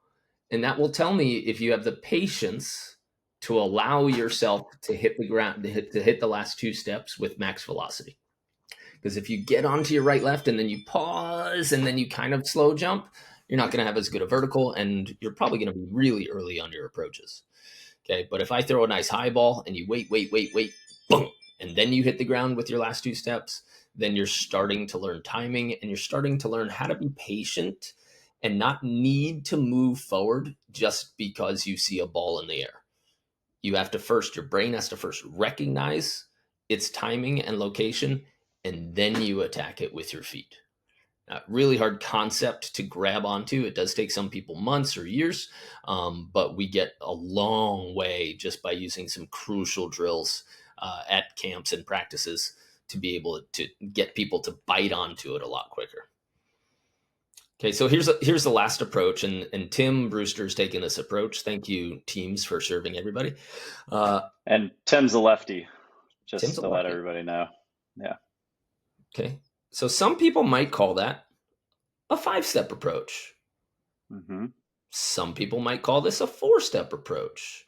and that will tell me if you have the patience to allow yourself to hit the ground, to hit the last two steps with max velocity. Because if you get onto your right left and then you pause and then you kind of slow jump, you're not going to have as good a vertical and you're probably going to be really early on your approaches. Okay. But if I throw a nice high ball and you wait, boom, and then you hit the ground with your last two steps, then you're starting to learn timing and you're starting to learn how to be patient and not need to move forward just because you see a ball in the air. You have to first, your brain has to first recognize its timing and location, and then you attack it with your feet. Really hard concept to grab onto. It does take some people months or years, but we get a long way just by using some crucial drills at camps and practices to be able to get people to bite onto it a lot quicker. Okay, so here's the last approach, and Tim Brewster's taken this approach. Thank you, teams, for serving everybody. Uh, And Tim's a lefty, Tim's just a to let lefty. everybody know. Yeah. Okay, so some people might call that a five-step approach. Hmm. Some people might call this a four-step approach.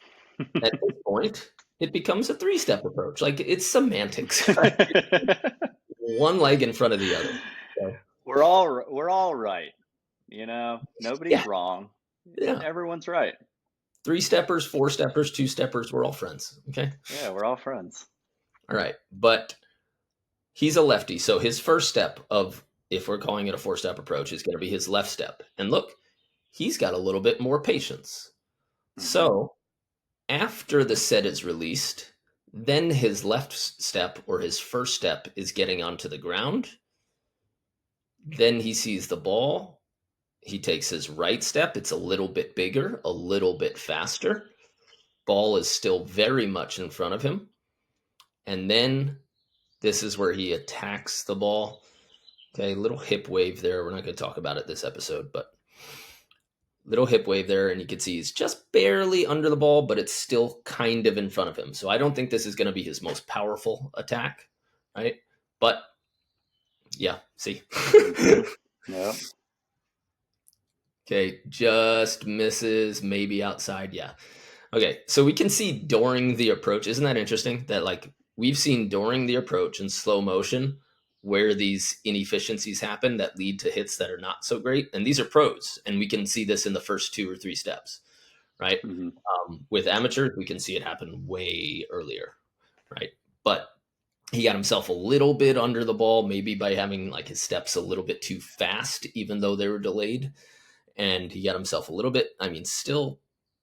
At this point, it becomes a three-step approach. Like it's semantics, right? One leg in front of the other. So, we're all right. yeah, Nobody's wrong. yeah. Everyone's right. Three steppers, four steppers, two steppers, we're all friends. Okay. Yeah, we're all friends. All right. But he's a lefty. So his first step of, if we're calling it a four-step approach, is going to be his left step. And look, he's got a little bit more patience. Hmm. So after the set is released, Then his left step or his first step is getting onto the ground. Then he sees the ball. He takes his right step. It's a little bit bigger, a little bit faster. Ball is still very much in front of him. And then this is where he attacks the ball. Okay, little hip wave there. We're not going to talk about it this episode, but little hip wave there, and you can see he's just barely under the ball, but it's still kind of in front of him. So I don't think this is going to be his most powerful attack, right? But yeah, see. Yep. Okay, just misses, maybe outside. Yeah. Okay, so we can see during the approach. Isn't that interesting? That like we've seen during the approach in slow motion where these inefficiencies happen that lead to hits that are not so great. And these are pros, and we can see this in the first 2 or 3 steps, right? Hmm. With amateurs, we can see it happen way earlier, right? But he got himself a little bit under the ball, maybe by having like his steps a little bit too fast, even though they were delayed. And he got himself a little bit, I mean, still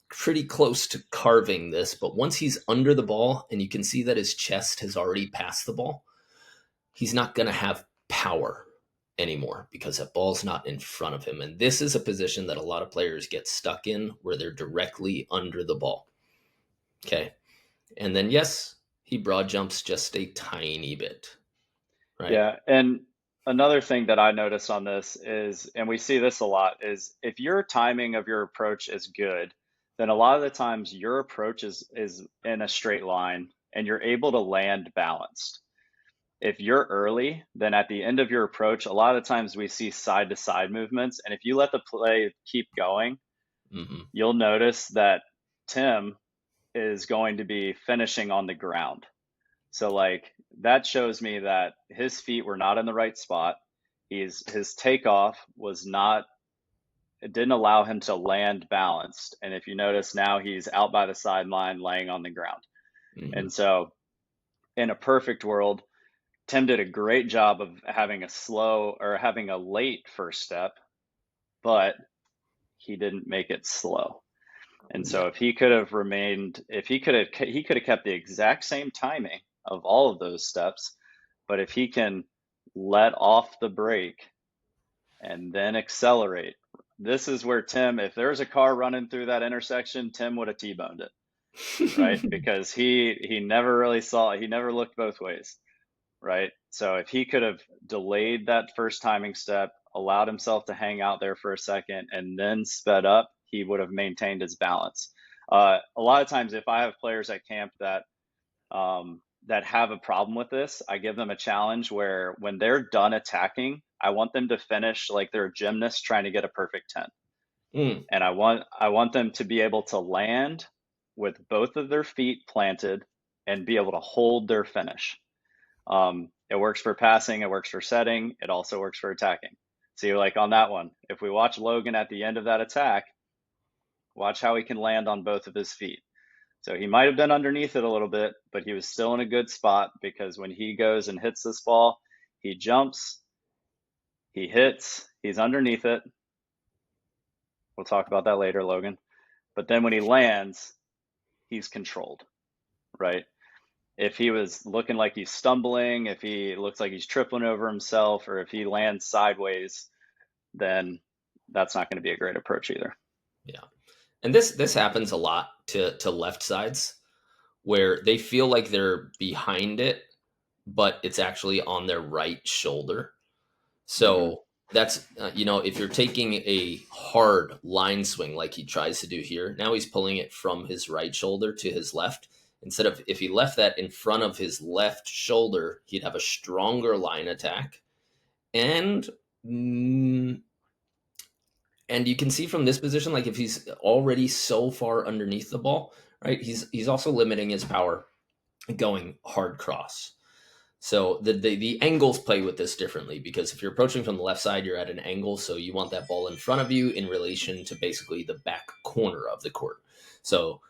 pretty close to carving this, but once he's under the ball and you can see that his chest has already passed the ball, he's not going to have power anymore because that ball's not in front of him. And this is a position that a lot of players get stuck in where they're directly under the ball. Okay. And then, yes, he broad jumps just a tiny bit, right? Yeah. And another thing that I noticed on this is, and we see this a lot, is if your timing of your approach is good, then a lot of the times your approach is in a straight line and you're able to land balanced. If you're early, then at the end of your approach, a lot of times we see side to side movements. And if you let the play keep going, Hmm. you'll notice that Tim is going to be finishing on the ground. So like that shows me that his feet were not in the right spot. His takeoff was not, it didn't allow him to land balanced. And if you notice now he's out by the sideline laying on the ground. Hmm. And so in a perfect world, Tim did a great job of having a slow or having a late first step, but he didn't make it slow. And Yeah. so if he could have remained, if he could have kept the exact same timing of all of those steps, but if he can let off the brake and then accelerate, this is where Tim, if there's a car running through that intersection, Tim would have T-boned it, right? Because he never really saw, he never looked both ways, right? So if he could have delayed that first timing step, allowed himself to hang out there for a second, and then sped up, he would have maintained his balance. A lot of times, if I have players at camp that have a problem with this, I give them a challenge where when they're done attacking, I want them to finish like they're a gymnast trying to get a perfect 10. Mm. And I want them to be able to land with both of their feet planted and be able to hold their finish. It works for passing, it works for setting, it also works for attacking. See, like on that one, if we watch Logan at the end of that attack, watch how he can land on both of his feet. So he might have been underneath it a little bit, but he was still in a good spot because when he goes and hits this ball, he jumps, he hits, he's underneath it. We'll talk about that later, Logan. But then when he lands, he's controlled, right? If he was looking like he's stumbling, if he looks like he's tripping over himself, or if he lands sideways, then that's not going to be a great approach either. Yeah. And this happens a lot to left sides where they feel like they're behind it, but it's actually on their right shoulder. Mm-hmm. So that's if you're taking a hard line swing like he tries to do here, now he's pulling it from his right shoulder to his left. Instead of if he left that in front of his left shoulder, he'd have a stronger line attack. And mm, and you can see from this position, like if he's already so far underneath the ball, right? He's also limiting his power going hard cross. So the angles play with this differently because if you're approaching from the left side, you're at an angle, so you want that ball in front of you in relation to basically the back corner of the court. So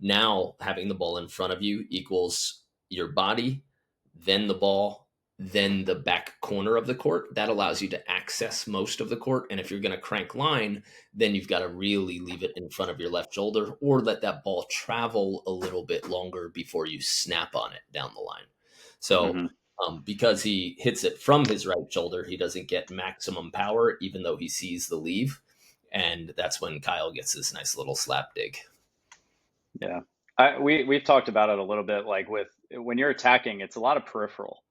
now having the ball in front of you equals your body, then the ball, then the back corner of the court. That allows you to access most of the court. And if you're going to crank line, then you've got to really leave it in front of your left shoulder or let that ball travel a little bit longer before you snap on it down the line. So, Hmm. because he hits it from his right shoulder, he doesn't get maximum power, even though he sees the leave. And that's when Kyle gets this nice little slap dig. Yeah. We've talked about it a little bit, like with when you're attacking, it's a lot of peripheral.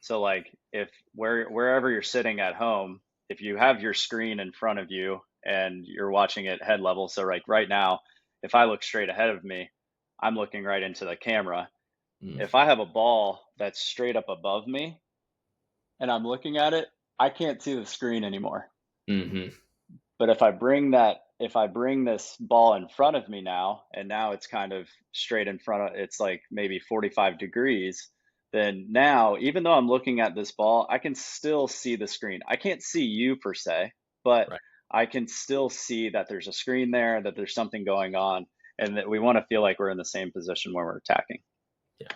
So like if wherever you're sitting at home, if you have your screen in front of you and you're watching it head level, so like right now, if I look straight ahead of me, I'm looking right into the camera. Mm. If I have a ball that's straight up above me and I'm looking at it, I can't see the screen anymore. Hmm. But if I bring this ball in front of me now, and now it's kind of straight in front of, it's like maybe 45 degrees, then now, even though I'm looking at this ball, I can still see the screen. I can't see you per se, but Right. I can still see that there's a screen there, that there's something going on, and that we want to feel like we're in the same position when we're attacking. Yeah.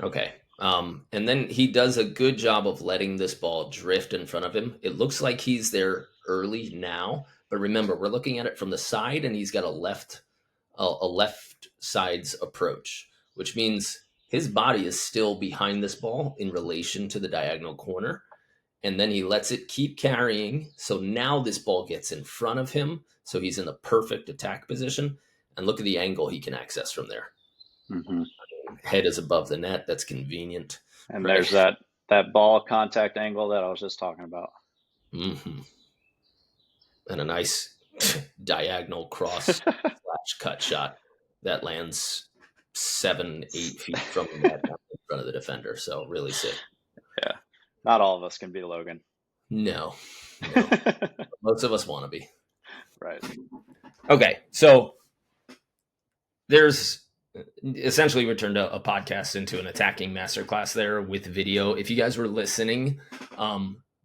Okay. And then he does a good job of letting this ball drift in front of him. It looks like he's there early now, but remember, we're looking at it from the side, and he's got a left side's approach, which means his body is still behind this ball in relation to the diagonal corner. And then he lets it keep carrying. So now this ball gets in front of him. So he's in the perfect attack position. And look at the angle he can access from there. Hmm. Head is above the net. That's convenient, And right? there's that ball contact angle that I was just talking about. Hmm. And a nice diagonal cross slash cut shot that lands 7, 8 feet from the net in front of the defender. So really sick. Yeah, not all of us can be Logan. No, no. Most of us want to be. Right. Okay, so there's essentially we turned a podcast into an attacking masterclass there with video. If you guys were listening,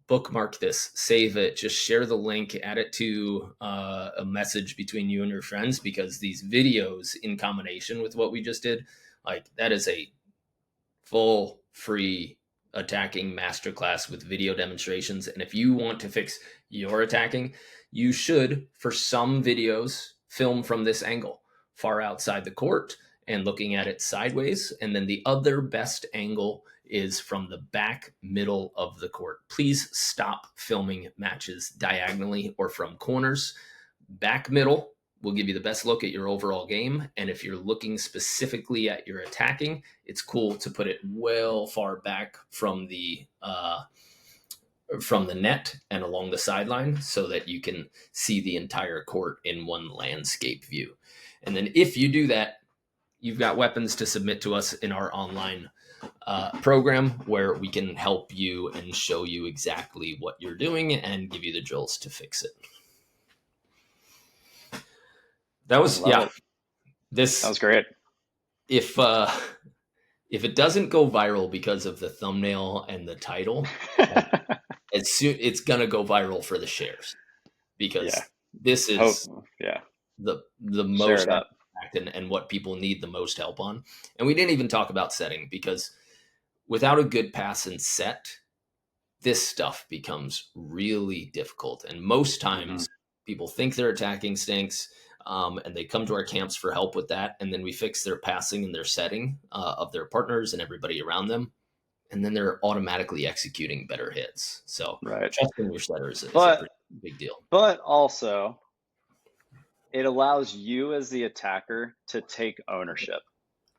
bookmark this, save it, just share the link, add it to a message between you and your friends, because these videos in combination with what we just did, like that is a full free attacking masterclass with video demonstrations. And if you want to fix your attacking, you should, for some videos, film from this angle, far outside the court and looking at it sideways. And then the other best angle is from the back middle of the court. Please stop filming matches diagonally or from corners. Back middle will give you the best look at your overall game. And if you're looking specifically at your attacking, it's cool to put it well far back from the net and along the sideline so that you can see the entire court in one landscape view. And then if you do that, you've got weapons to submit to us in our online program where we can help you and show you exactly what you're doing and give you the drills to fix it. That was, Love yeah, it. That this, was great. if it doesn't go viral because of the thumbnail and the title, it's gonna go viral for the shares, Yeah. because this Hope. is Yeah. the Share most it up. and what people need the most help on. And we didn't even talk about setting, because without a good pass and set, this stuff becomes really difficult. And most Hmm. times people think their attacking stinks, and they come to our camps for help with that. And then we fix their passing and their setting of their partners and everybody around them. And then they're automatically executing better hits. So Right. trusting your setter is a But pretty big deal. also it allows you as the attacker to take ownership.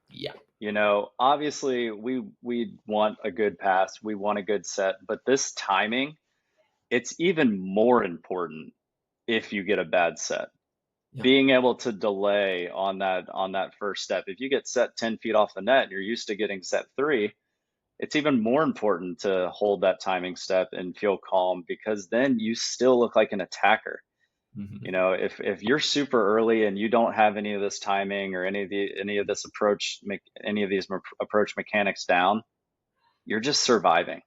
Yeah. Obviously we want a good pass, we want a good set, but this timing, it's even more important if you get a bad set. Yeah. Being able to delay on that first step. If you get set 10 feet off the net and you're used to getting set 3, it's even more important to hold that timing step and feel calm, because then you still look like an attacker. Mm-hmm. If you're super early and you don't have any of this timing or any of this approach, any of these approach mechanics down, you're just surviving.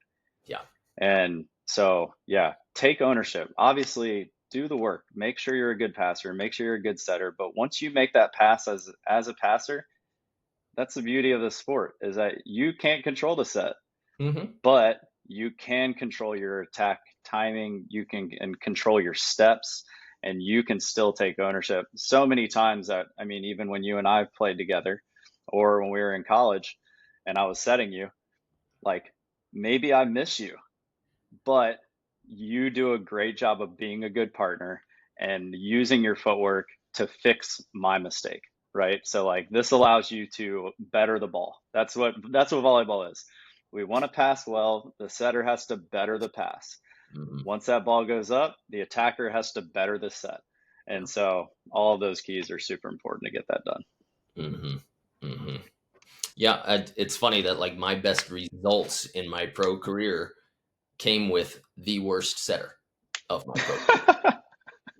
Yeah. And so, yeah, take ownership. Obviously, do the work. Make sure you're a good passer. Make sure you're a good setter. But once you make that pass as a passer, that's the beauty of the sport, is that you can't control the set. Hmm. but you can control your attack timing, you can and control your steps, and you can still take ownership. So many times that, I mean, even when you and I played together or when we were in college and I was setting you, like maybe I miss you, but you do a great job of being a good partner and using your footwork to fix my mistake, right? So like this allows you to better the ball. That's what volleyball is. We want to pass well, the setter has to better the pass. Hmm. Once that ball goes up, the attacker has to better the set. Yeah. And so all of those keys are super important to get that done. Hmm. Hmm. Yeah, it's funny that like my best results in my pro career came with the worst setter of my pro career,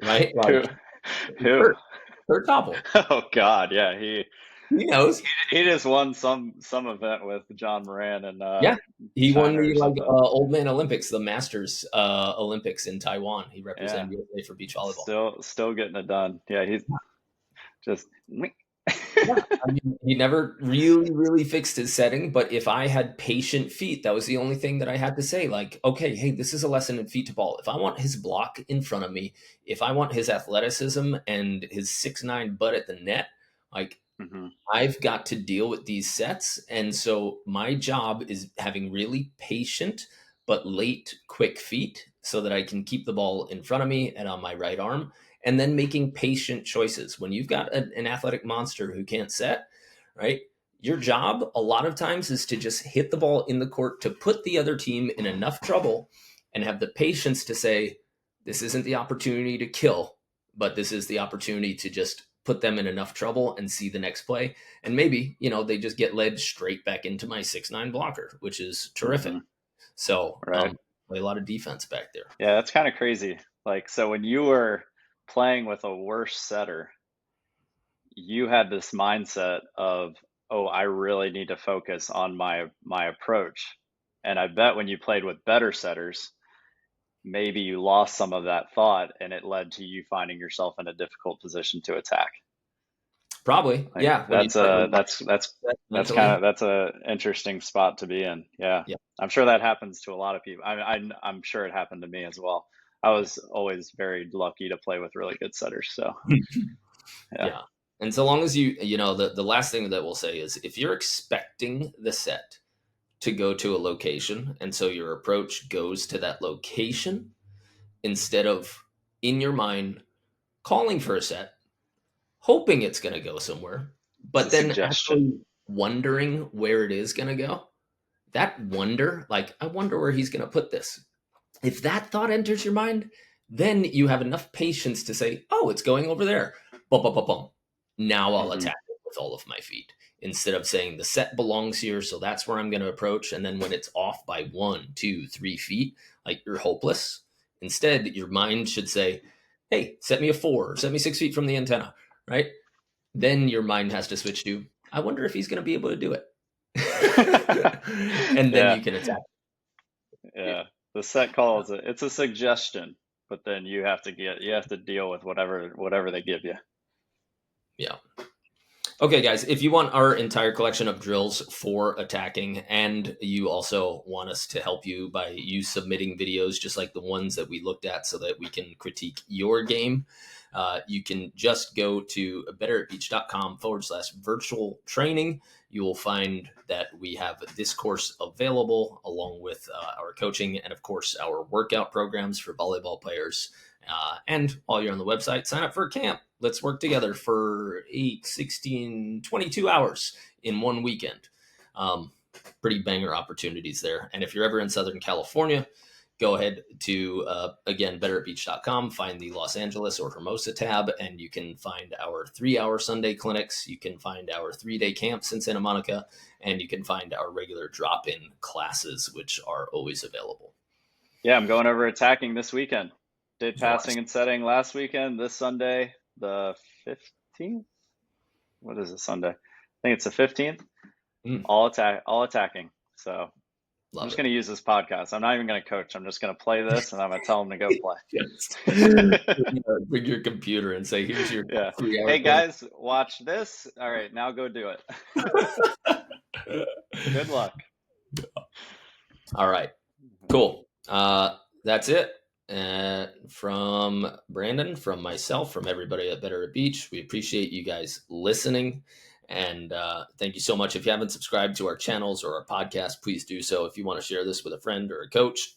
right? who Like who Kurt Topple. oh god, yeah, He knows. he just won some event with John Moran and Yeah, he won China the or like something. old man Olympics, the Masters Olympics in Taiwan. He Yeah, represented USA for beach volleyball. still getting it done. Yeah, he's just Yeah, I mean, he never really fixed his setting, but if I had patient feet, that was the only thing that I had to say. Like, okay, hey, this is a lesson in feet to ball. If I want his block in front of me, if I want his athleticism and his 6'9" butt at the net, like Mhm. I've got to deal with these sets. And so my job is having really patient but late, quick feet so that I can keep the ball in front of me and on my right arm, and then making patient choices. When you've got an athletic monster who can't set, right? Your job a lot of times is to just hit the ball in the court to put the other team in enough trouble and have the patience to say, this isn't the opportunity to kill, but this is the opportunity to just put them in enough trouble and see the next play. And maybe, they just get led straight back into my 6'9" blocker, which is terrific. Mhm. So, Right. play a lot of defense back there. Yeah, that's kind of crazy. Like, so when you were playing with a worse setter, you had this mindset of, oh, I really need to focus on my approach. And I bet when you played with better setters, maybe you lost some of that thought and it led to you finding yourself in a difficult position to attack. Probably. Like Yeah. When you play with that's mentally. kind of that's a interesting spot to be in. Yeah. Yeah. I'm sure that happens to a lot of people. I'm sure it happened to me as well. I Yeah. was always very lucky to play with really good setters. So yeah. Yeah. And so long as the last thing that we'll say is if you're expecting the set to go to a location, and so your approach goes to that location instead of in your mind calling for a set, hoping it's going to go somewhere, It's but a then suggestion. actually wondering where it is going to go. That wonder, like, I wonder where he's going to put this. If that thought enters your mind, then you have enough patience to say, oh, it's going over there. Bum, bum, bum, bum. Now I'll Hmm. attack it with all of my feet. Instead of saying the set belongs here, so that's where I'm going to approach. And then when it's off by 1, 2, 3 feet, like you're hopeless. Instead, your mind should say, hey, set me a 4, set me 6 feet from the antenna, right? Then your mind has to switch to, I wonder if he's going to be able to do it. And then Yeah. you can attack. Yeah. The set calls it. It's a suggestion, but then you have to deal with whatever they give you. Yeah. Okay, guys, if you want our entire collection of drills for attacking, and you also want us to help you by you submitting videos just like the ones that we looked at so that we can critique your game, you can just go to betteratbeach.com/virtual training. You will find that we have this course available along with our coaching and, of course, our workout programs for volleyball players. And while you're on the website, sign up for a camp. Let's work together for 8, 16, 22 hours in one weekend. Um, Pretty banger opportunities there. And if you're ever in Southern California, go ahead to, again, betteratbeach.com, find the Los Angeles or Hermosa tab, and you can find our 3-hour Sunday clinics. You can find our 3-day camps in Santa Monica, and you can find our regular drop-in classes, which are always available. Yeah, I'm going over attacking this weekend. Did Nice. passing and setting last weekend. This Sunday, the 15th. What is it, Sunday? I think it's the 15th. Mm, All attacking. So I'm love just it. going to use this podcast. I'm not even going to coach. I'm just going to play this, and I'm going to tell them to go play. Yes. Bring your computer and say, here's your Yeah. 3-hour Hey clinic. guys, watch this. All right, now go do it. Good luck. All right. Cool. That's it. From Brandon, from myself, from everybody at Better at Beach, we appreciate you guys listening. And thank you so much. If you haven't subscribed to our channels or our podcast, please do so. If you want to share this with a friend or a coach,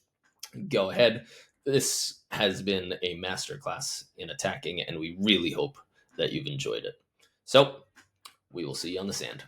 go ahead. This has been a masterclass in attacking, and we really hope that you've enjoyed it. So we will see you on the sand.